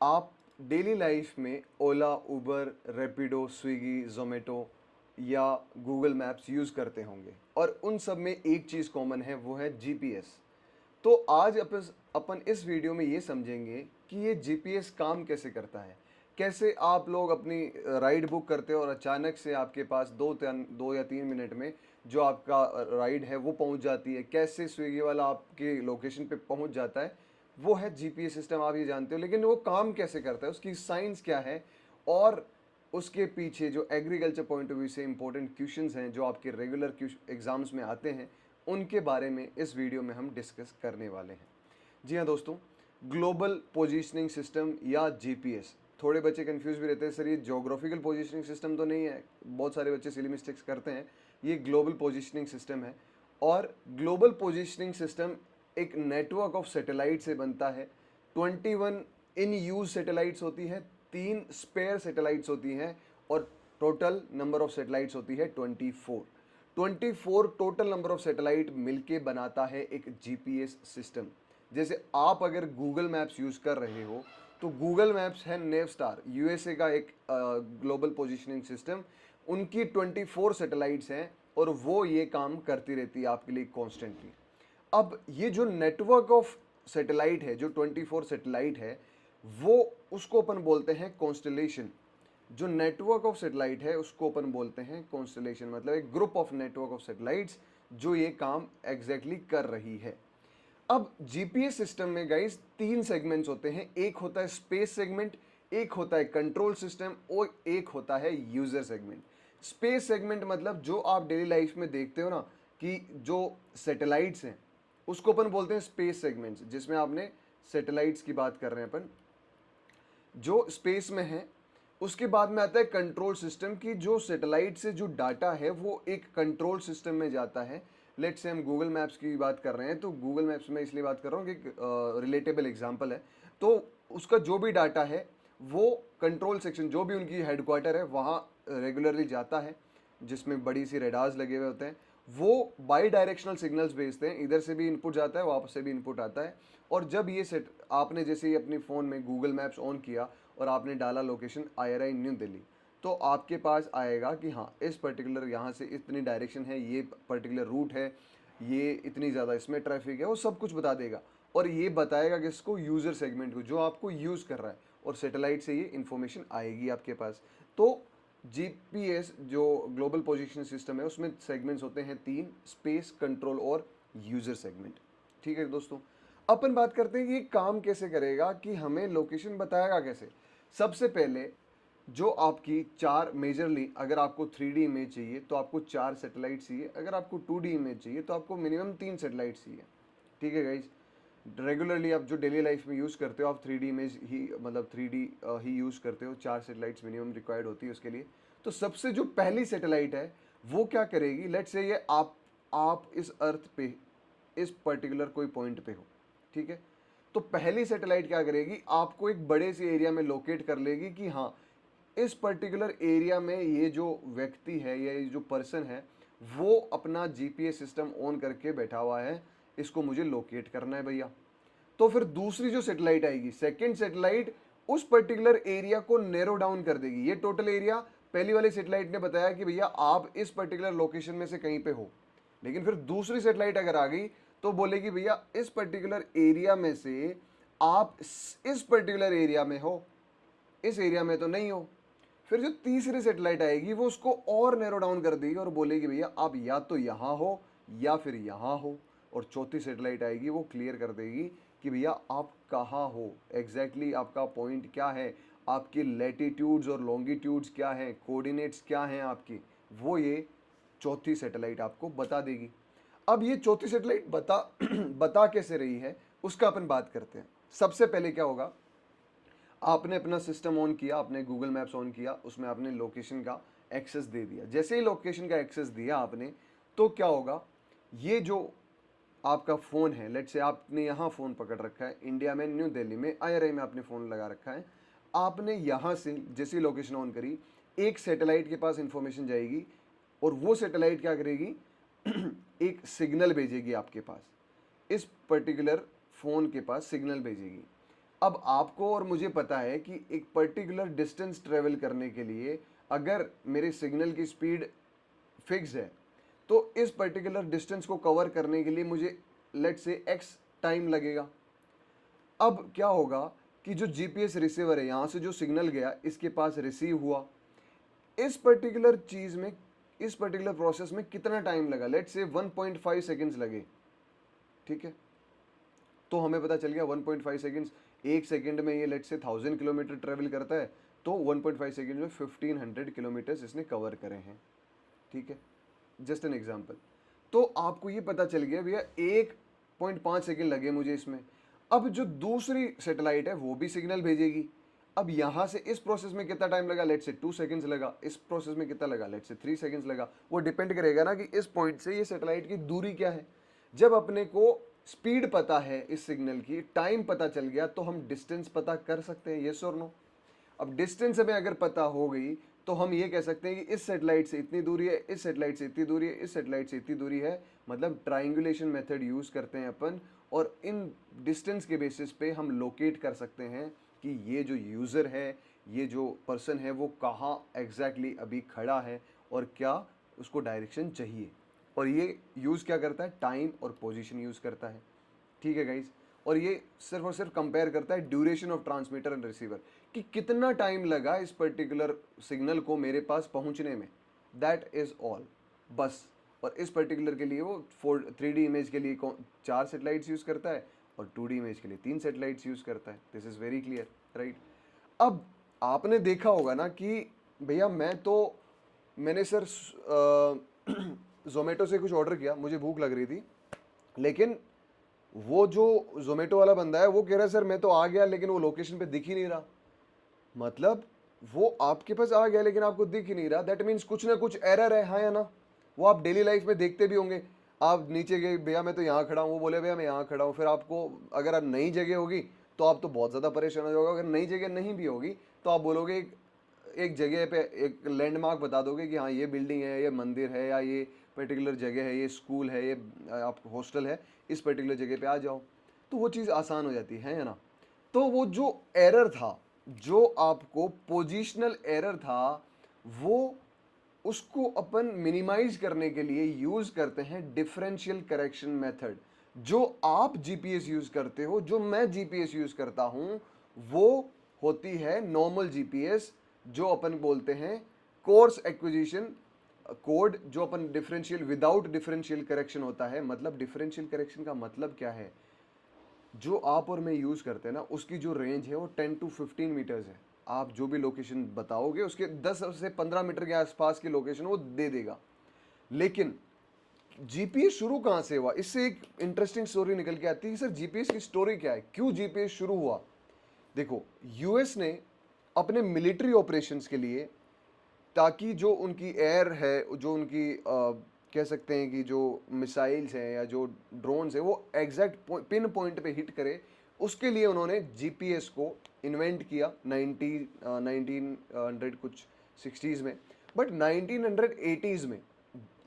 आप daily life में ओला, उबर, Rapido, Swiggy, Zomato या गूगल मैप्स यूज़ करते होंगे और उन सब में एक चीज़ कॉमन है, वो है जीपीएस। तो आज अपन इस वीडियो में ये समझेंगे कि ये जीपीएस काम कैसे करता है। कैसे आप लोग अपनी राइड बुक करते हो और अचानक से आपके पास 2 या 3 मिनट में जो आपका राइड है वो पहुंच जाती है। कैसे स्विगी वाला आपके लोकेशन पे पहुंच जाता है, वो है जीपीएस सिस्टम, आप ये जानते हो। लेकिन वो काम कैसे करता है, उसकी साइंस क्या है और उसके पीछे जो एग्रीकल्चर पॉइंट ऑफ व्यू से इंपॉर्टेंट क्वेश्चंस हैं जो आपके रेगुलर एग्जाम्स में आते हैं, उनके बारे में इस वीडियो में हम डिस्कस करने वाले हैं। जी हाँ दोस्तों, ग्लोबल पोजीशनिंग सिस्टम या जीपीएस। थोड़े बच्चे कंफ्यूज भी रहते हैं, सर ये ज्योग्राफिकल पोजीशनिंग सिस्टम तो नहीं है। बहुत सारे बच्चे सिली मिस्टेक्स करते हैं। ये ग्लोबल पोजीशनिंग सिस्टम है और ग्लोबल पोजीशनिंग सिस्टम एक नेटवर्क ऑफ सैटेलाइट से बनता है। 21 इन यूज सैटेलाइट्स होती है, 3 स्पेयर सैटेलाइट्स होती हैं और टोटल नंबर ऑफ सैटेलाइट्स होती है 24। 24 टोटल नंबर ऑफ सैटेलाइट मिलके बनाता है एक जीपीएस सिस्टम। जैसे आप अगर गूगल मैप्स यूज़ कर रहे हो तो गूगल मैप्स है नेवस्टार, यूएसए का एक ग्लोबल पोजीशनिंग सिस्टम। उनकी 24 सैटेलाइट्स हैं और वो ये काम करती रहती है आपके लिए कॉन्स्टेंटली। अब ये जो नेटवर्क ऑफ सैटेलाइट है, जो 24 सैटेलाइट है, वो उसको अपन बोलते हैं कॉन्स्टलेशन। जो नेटवर्क ऑफ सैटेलाइट है उसको अपन बोलते हैं कॉन्स्टलेशन, मतलब एक group of network of satellites जो ये काम एग्जैक्टली कर रही है। अब जीपीएस सिस्टम में गाइस 3 सेगमेंट्स होते हैं। एक होता है स्पेस सेगमेंट, एक होता है कंट्रोल सिस्टम और एक होता है यूजर सेगमेंट। स्पेस सेगमेंट मतलब जो आप डेली लाइफ में देखते हो ना, कि जो सैटेलाइट्स हैं उसको अपन बोलते हैं स्पेस सेगमेंट्स, जिसमें आपने सैटेलाइट्स की बात कर रहे हैं अपन, जो स्पेस में है। उसके बाद में आता है कंट्रोल सिस्टम की, जो सैटेलाइट से जो डाटा है वो एक कंट्रोल सिस्टम में जाता है। लेट्स से हम गूगल मैप्स की बात कर रहे हैं, तो गूगल मैप्स में इसलिए बात कर रहा हूँ कि रिलेटेबल एग्जांपल है। तो उसका जो भी डाटा है वो कंट्रोल सेक्शन, जो भी उनकी हेडक्वार्टर है, वहाँ रेगुलरली जाता है, जिसमें बड़ी सी रेडार्स लगे हुए होते हैं। वो बाई डायरेक्शनल सिग्नल्स भेजते हैं, इधर से भी इनपुट जाता है, वापस से भी इनपुट आता है। और जब ये सेट आपने जैसे ही अपने फ़ोन में गूगल मैप्स ऑन किया और आपने डाला लोकेशन IRI न्यू दिल्ली, तो आपके पास आएगा कि हाँ इस पर्टिकुलर यहाँ से इतनी डायरेक्शन है, ये पर्टिकुलर रूट है, ये इतनी ज़्यादा इसमें ट्रैफिक है, वो सब कुछ बता देगा। और ये बताएगा कि इसको यूज़र सेगमेंट को, जो आपको यूज़ कर रहा है, और सैटेलाइट से ये इन्फॉर्मेशन आएगी आपके पास। तो जीपीएस जो ग्लोबल पोजीशन सिस्टम है उसमें सेगमेंट्स होते हैं 3, स्पेस, कंट्रोल और यूज़र सेगमेंट। ठीक है दोस्तों, अपन बात करते हैं कि ये काम कैसे करेगा, कि हमें लोकेशन बताएगा कैसे। सबसे पहले जो आपकी 4 मेजरली, अगर आपको 3D इमेज चाहिए तो आपको 4 सैटेलाइट चाहिए, अगर आपको 2D इमेज चाहिए तो आपको मिनिमम 3 सैटेलाइट चाहिए। ठीक है गाइज, रेगुलरली आप जो डेली लाइफ में यूज़ करते हो, आप 3D इमेज ही, मतलब 3D ही यूज़ करते हो, 4 सैटेलाइट्स मिनिमम रिक्वायर्ड होती है उसके लिए। तो सबसे जो पहली सैटेलाइट है वो क्या करेगी, लेट्स से ये आप इस अर्थ पे, इस पर्टिकुलर कोई पॉइंट पे हो, ठीक है। तो पहली सैटेलाइट क्या करेगी, आपको एक बड़े से एरिया में लोकेट कर लेगी कि हाँ इस पर्टिकुलर एरिया में ये जो व्यक्ति है या ये जो पर्सन है वो अपना जीपीएस सिस्टम ऑन करके बैठा हुआ है, इसको मुझे लोकेट करना है भैया। तो फिर दूसरी जो सैटेलाइट आएगी, सेकंड सैटेलाइट, उस पर्टिकुलर एरिया को नैरो डाउन कर देगी। ये टोटल एरिया पहली वाली सैटेलाइट ने बताया कि भैया आप इस पर्टिकुलर लोकेशन में से कहीं पे हो, लेकिन फिर दूसरी सैटेलाइट अगर आ गई तो बोलेगी भैया इस पर्टिकुलर एरिया में से आप इस पर्टिकुलर एरिया में हो, इस एरिया में तो नहीं हो। फिर जो तीसरी सैटेलाइट आएगी वो उसको और नैरो डाउन कर देगी और बोलेगी भैया आप या तो यहाँ हो या फिर यहाँ हो। और चौथी सैटेलाइट आएगी वो क्लियर कर देगी कि भैया आप कहाँ हो, एग्जैक्टली आपका पॉइंट क्या है, आपकी लैटिट्यूड्स और लॉन्गिट्यूड्स क्या हैं, कोऑर्डिनेट्स क्या हैं आपकी, वो ये चौथी सैटेलाइट आपको बता देगी। अब ये चौथी सैटेलाइट बता कैसे रही है उसका अपन बात करते हैं। सबसे पहले क्या होगा, आपने अपना सिस्टम ऑन किया, आपने गूगल मैप्स ऑन किया, उसमें आपने लोकेशन का एक्सेस दे दिया। जैसे ही लोकेशन का एक्सेस दिया आपने, तो क्या होगा, ये जो आपका फ़ोन है, लेट्स से आपने यहाँ फ़ोन पकड़ रखा है, इंडिया में न्यू दिल्ली में IRI में आपने फ़ोन लगा रखा है। आपने यहाँ से जैसे ही लोकेशन ऑन करी, एक सैटेलाइट के पास इंफॉर्मेशन जाएगी और वो सैटेलाइट क्या करेगी एक सिग्नल भेजेगी आपके पास, इस पर्टिकुलर फ़ोन के पास सिग्नल भेजेगी। अब आपको और मुझे पता है कि एक पर्टिकुलर डिस्टेंस ट्रेवल करने के लिए अगर मेरे सिग्नल की स्पीड फिक्स है, तो इस पर्टिकुलर डिस्टेंस को कवर करने के लिए मुझे लेट्स से एक्स टाइम लगेगा। अब क्या होगा कि जो जीपीएस रिसीवर है, यहाँ से जो सिग्नल गया इसके पास रिसीव हुआ, इस पर्टिकुलर चीज़ में, इस पर्टिकुलर प्रोसेस में कितना टाइम लगा, लेट्स से 1.5 सेकेंड्स लगे, ठीक है। तो हमें पता चल गया 1.5 सेकेंड्स, एक सेकेंड में ये लेट्स से 1000 किलोमीटर ट्रेवल करता है, तो 1.5 सेकेंड में 1500 किलोमीटर्स इसने कवर करे हैं, ठीक है। Just an example. तो आपको ये पता चल गया भैया 1.5 सेकेंड लगे मुझे इसमें। अब जो दूसरी सैटेलाइट है वो भी सिग्नल भेजेगी। अब यहाँ से इस प्रोसेस में कितना टाइम लगा, लेट्स से 2 सेकेंड्स लगा, इस प्रोसेस में कितना लगा, लेट्स से 3 सेकेंड्स लगा। वो डिपेंड करेगा ना कि इस पॉइंट से ये सैटेलाइट की दूरी क्या है। जब अपने को स्पीड पता है इस सिग्नल की, टाइम पता चल गया, तो हम डिस्टेंस पता कर सकते हैं, यस और नो। अब डिस्टेंस हमें अगर पता हो गई तो हम ये कह सकते हैं कि इस सैटेलाइट से इतनी दूरी है, इस सैटेलाइट से इतनी दूरी है, इस सैटेलाइट से इतनी दूरी है। मतलब ट्रायंगुलेशन मेथड यूज करते हैं अपन, और इन डिस्टेंस के बेसिस पे हम लोकेट कर सकते हैं कि ये जो यूज़र है, ये जो पर्सन है, वो कहाँ एग्जैक्टली अभी खड़ा है और क्या उसको डायरेक्शन चाहिए। और ये यूज़ क्या करता है, टाइम और पोजीशन यूज़ करता है, ठीक है गाइज। और ये सिर्फ और सिर्फ कंपेयर करता है duration of transmitter and receiver, कि कितना टाइम लगा इस पर्टिकुलर सिग्नल को मेरे पास पहुंचने में, दैट इज ऑल, बस। और इस पर्टिकुलर के लिए वो 3D इमेज के लिए 4 सेटेलाइट्स यूज़ करता है और 2D इमेज के लिए 3 सेटेलाइट्स यूज़ करता है। This is very clear, right. अब आपने देखा होगा ना कि भैया मैंने सर जोमेटो से कुछ ऑर्डर किया, मुझे भूख लग रही थी, लेकिन वो जो जोमेटो वाला बंदा है वो कह रहा है सर मैं तो आ गया, लेकिन वो लोकेशन पे दिख ही नहीं रहा। मतलब वो आपके पास आ गया लेकिन आपको दिख ही नहीं रहा, दैट मीन्स कुछ ना कुछ एरर है, हाँ या ना। वो आप डेली लाइफ में देखते भी होंगे। आप नीचे गए, भैया मैं तो यहाँ खड़ा हूँ, वो बोले भैया मैं यहाँ खड़ा हूँ, फिर आपको अगर आप नई जगह होगी तो आप तो बहुत ज़्यादा परेशान हो जाओगे। अगर नई जगह नहीं भी होगी तो आप बोलोगे एक जगह पे एक लैंडमार्क बता दोगे कि हाँ ये बिल्डिंग है, ये मंदिर है, या ये पर्टिकुलर जगह है, ये स्कूल है, ये आप हॉस्टल है, इस पर्टिकुलर जगह पे आ जाओ। तो वो चीज़ आसान हो जाती है ना। तो वो जो एरर था, जो आपको पोजिशनल एरर था, वो उसको अपन मिनिमाइज करने के लिए यूज करते हैं डिफरेंशियल करेक्शन मेथड। जो आप जीपीएस यूज करते हो, जो मैं जीपीएस यूज करता हूं, वो होती है नॉर्मल जीपीएस, जो अपन बोलते हैं कोर्स एक्विजिशन कोड, जो अपन डिफरेंशियल विदाउट डिफरेंशियल करेक्शन होता है। मतलब डिफरेंशियल करेक्शन का मतलब क्या है, जो आप और मैं यूज़ करते हैं ना, उसकी जो रेंज है वो 10 to 15 मीटर्स है। आप जो भी लोकेशन बताओगे उसके 10 से 15 मीटर के आसपास की लोकेशन वो दे देगा। लेकिन जीपीएस शुरू कहाँ से हुआ, इससे एक इंटरेस्टिंग स्टोरी निकल के आती है कि सर जीपीएस की स्टोरी क्या है, क्यों जीपीएस शुरू हुआ। देखो, यूएस ने अपने मिलिट्री ऑपरेशंस के लिए, ताकि जो उनकी एयर है, जो उनकी कह सकते हैं कि जो मिसाइल्स हैं या जो ड्रोन्स हैं, वो एग्जैक्ट पिन पॉइंट पे हिट करे, उसके लिए उन्होंने जीपीएस को इन्वेंट किया 1900 कुछ 60s में। बट 1980s में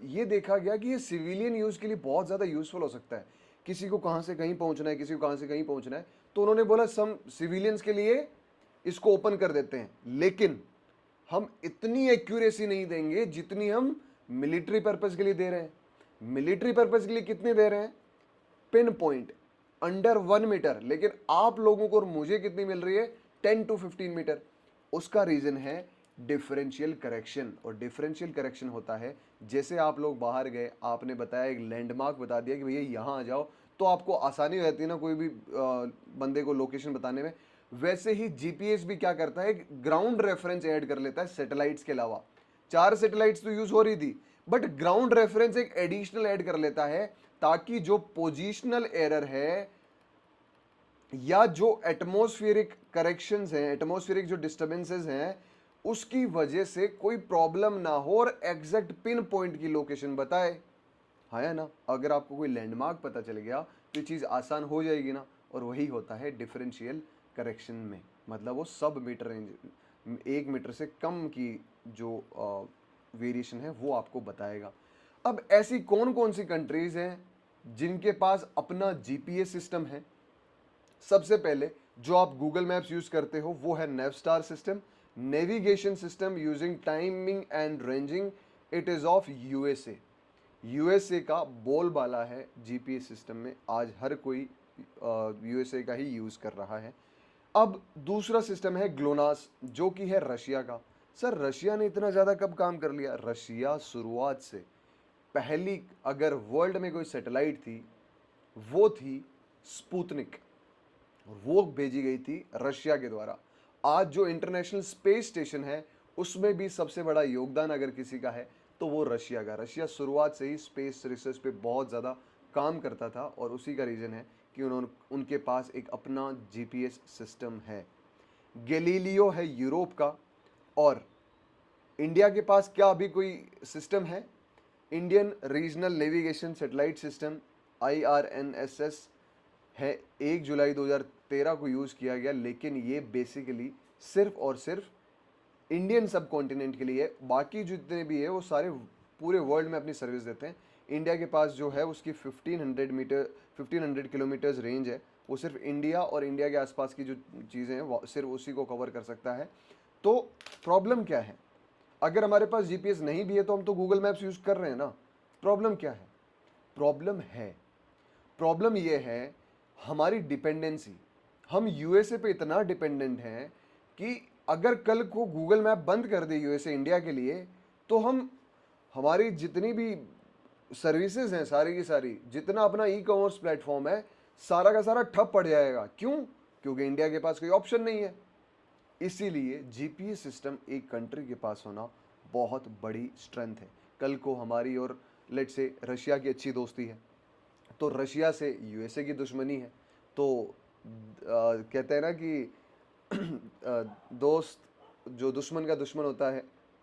ये देखा गया कि ये सिविलियन यूज़ के लिए बहुत ज़्यादा यूज़फुल हो सकता है। किसी को कहाँ से कहीं पहुँचना है, किसी को कहाँ से कहीं पहुँचना है, तो उन्होंने बोला सम सिविलियंस के लिए इसको ओपन कर देते हैं, लेकिन हम इतनी एक्यूरेसी नहीं देंगे जितनी हम मिलिट्री पर्पस के लिए दे रहे हैं। मिलिट्री पर्पस के लिए कितने दे रहे हैं, पिन पॉइंट अंडर 1 मीटर, लेकिन आप लोगों को और मुझे कितनी मिल रही है, 10 to 15 मीटर। उसका रीजन है डिफरेंशियल करेक्शन। और डिफरेंशियल करेक्शन होता है, जैसे आप लोग बाहर गए, आपने बताया, एक लैंडमार्क बता दिया कि भैया यहाँ आ जाओ, तो आपको आसानी हो जाती है ना कोई भी बंदे को लोकेशन बताने में। वैसे ही जीपीएस भी क्या करता है, ग्राउंड रेफरेंस ऐड कर लेता है सैटेलाइट्स के अलावा। 4 सैटेलाइट्स तो यूज हो रही थी, बट ग्राउंड रेफरेंस एक एडिशनल ऐड कर लेता है, ताकि जो पोजिशनल एरर है या जो एटमॉस्फेरिक करेक्शंस हैं, एटमॉस्फेरिक जो डिस्टर्बेंसेस हैं, उसकी वजह से कोई प्रॉब्लम ना हो और एग्जैक्ट पिन पॉइंट की लोकेशन बताए, हाँ या ना। अगर आपको कोई लैंडमार्क पता चल गया तो ये चीज़ आसान हो जाएगी ना। और वही होता है डिफरेंशियल करेक्शन में, मतलब वो सब मीटर रेंज, 1 मीटर से कम की जो वेरिएशन है वो आपको बताएगा। अब ऐसी कौन कौन सी कंट्रीज हैं जिनके पास अपना जीपीएस सिस्टम है। सबसे पहले जो आप गूगल मैप्स यूज करते हो वो है Navstar system, navigation system using timing and ranging, it is of USA. USA का बोलबाला है जीपीएस सिस्टम में, आज हर कोई यूएसए का ही यूज कर रहा है। अब दूसरा सिस्टम है ग्लोनास, जो कि है रशिया का। सर रशिया ने इतना ज्यादा कब काम कर लिया? रशिया शुरुआत से पहली अगर वर्ल्ड में कोई सैटेलाइट थी वो थी स्पुतनिक, और वो भेजी गई थी रशिया के द्वारा। आज जो इंटरनेशनल स्पेस स्टेशन है उसमें भी सबसे बड़ा योगदान अगर किसी का है तो वो रशिया का। रशिया शुरुआत से ही स्पेस रिसर्च पे बहुत ज़्यादा काम करता था, और उसी का रीज़न है कि उनके पास एक अपना जीपीएस सिस्टम है। गैलीलियो है यूरोप का, और इंडिया के पास क्या अभी कोई सिस्टम है? Indian regional navigation satellite system IRNSS है, 1 जुलाई 2013 को यूज़ किया गया, लेकिन ये बेसिकली सिर्फ और सिर्फ इंडियन सब कॉन्टिनेंट के लिए है। बाकी जितने भी है वो सारे पूरे वर्ल्ड में अपनी सर्विस देते हैं। इंडिया के पास जो है उसकी 1500 किलोमीटर्स रेंज है, वो सिर्फ इंडिया और इंडिया के आसपास की जो चीज़ें हैं वो सिर्फ उसी को कवर कर सकता है। तो प्रॉब्लम क्या है? अगर हमारे पास जीपीएस नहीं भी है तो हम तो गूगल मैप्स यूज़ कर रहे हैं ना। प्रॉब्लम क्या है? प्रॉब्लम ये है हमारी डिपेंडेंसी। हम यूएसए पे इतना डिपेंडेंट हैं कि अगर कल को गूगल मैप बंद कर दे यूएसए इंडिया के लिए, तो हमारी जितनी भी सर्विसेज हैं सारी की सारी, जितना अपना ई कॉमर्स प्लेटफॉर्म है, सारा का सारा ठप पड़ जाएगा। क्यों? क्योंकि इंडिया के पास कोई ऑप्शन नहीं है। इसीलिए जीपीएस सिस्टम एक कंट्री के पास होना बहुत बड़ी स्ट्रेंथ है। कल को हमारी और लेट से रशिया की अच्छी दोस्ती है, तो रशिया से यूएसए की दुश्मनी है, तो कहते हैं ना कि दोस्त, जो दुश्मन का दुश्मन होता है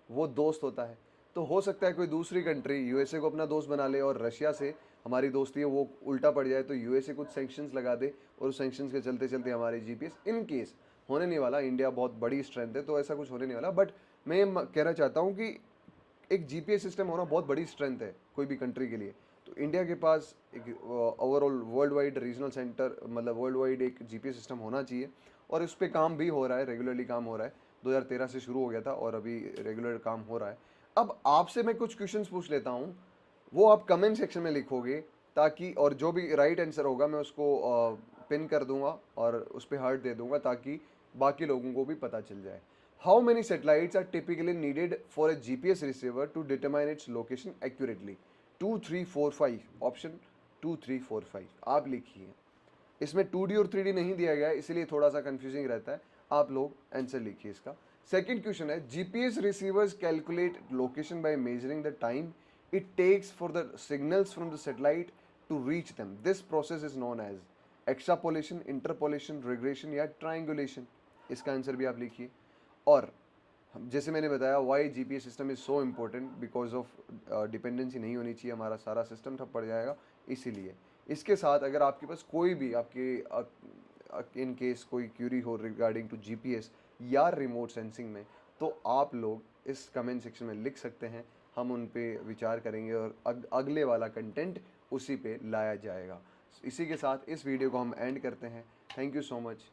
वो दोस्त होता है। तो हो सकता है कोई दूसरी कंट्री यूएसए को अपना दोस्त बना ले, और रशिया से हमारी दोस्ती है वो उल्टा पड़ जाए, तो यूएसए कुछ सैंक्शंस लगा दे, और उस सैंक्शंस के चलते चलते हमारे जीपीएस, इन केस होने नहीं वाला, इंडिया बहुत बड़ी स्ट्रेंथ है तो ऐसा कुछ होने नहीं वाला। बट मैं कहना चाहता हूँ कि एक जीपीएस सिस्टम होना बहुत बड़ी स्ट्रेंथ है कोई भी कंट्री के लिए। तो इंडिया के पास एक overall world wide regional centre, मतलब वर्ल्ड वाइड एक जीपीएस सिस्टम होना चाहिए, और उस पर काम भी हो रहा है, रेगुलरली काम हो रहा है। 2013 से शुरू हो गया था और अभी रेगुलर काम हो रहा है। अब आपसे मैं कुछ क्वेश्चंस पूछ लेता हूँ, वो आप कमेंट सेक्शन में लिखोगे, ताकि और जो भी राइट आंसर होगा मैं उसको पिन कर दूंगा और उस पर हार्ट दे दूंगा, ताकि बाकी लोगों को भी पता चल जाए। How many satellites are typically needed for a GPS receiver to determine its location accurately? 2 3 4 5, option 2 3 4 5 आप लिखिए। इसमें 2D और 3D नहीं दिया गया है, इसलिए थोड़ा सा कंफ्यूजिंग रहता है। आप लोग आंसर लिखिए इसका। सेकंड क्वेश्चन है, GPS receivers calculate location by measuring the time it takes for the signals from the satellite to reach them. This process is known as extrapolation, interpolation, regression या triangulation. इसका answer भी आप लिखिए। और जैसे मैंने बताया, why GPS system is so important, because of dependency नहीं होनी चाहिए, हमारा सारा सिस्टम ठप पड़ जाएगा इसीलिए। इसके साथ अगर आपके पास कोई भी आपके इन केस कोई क्यूरी हो रिगार्डिंग टू जीपीएस या रिमोट सेंसिंग में, तो आप लोग इस कमेंट सेक्शन में लिख सकते हैं, हम उन पे विचार करेंगे और अगले वाला कंटेंट उसी पे लाया जाएगा। इसी के साथ इस वीडियो को हम एंड करते हैं। Thank you so much.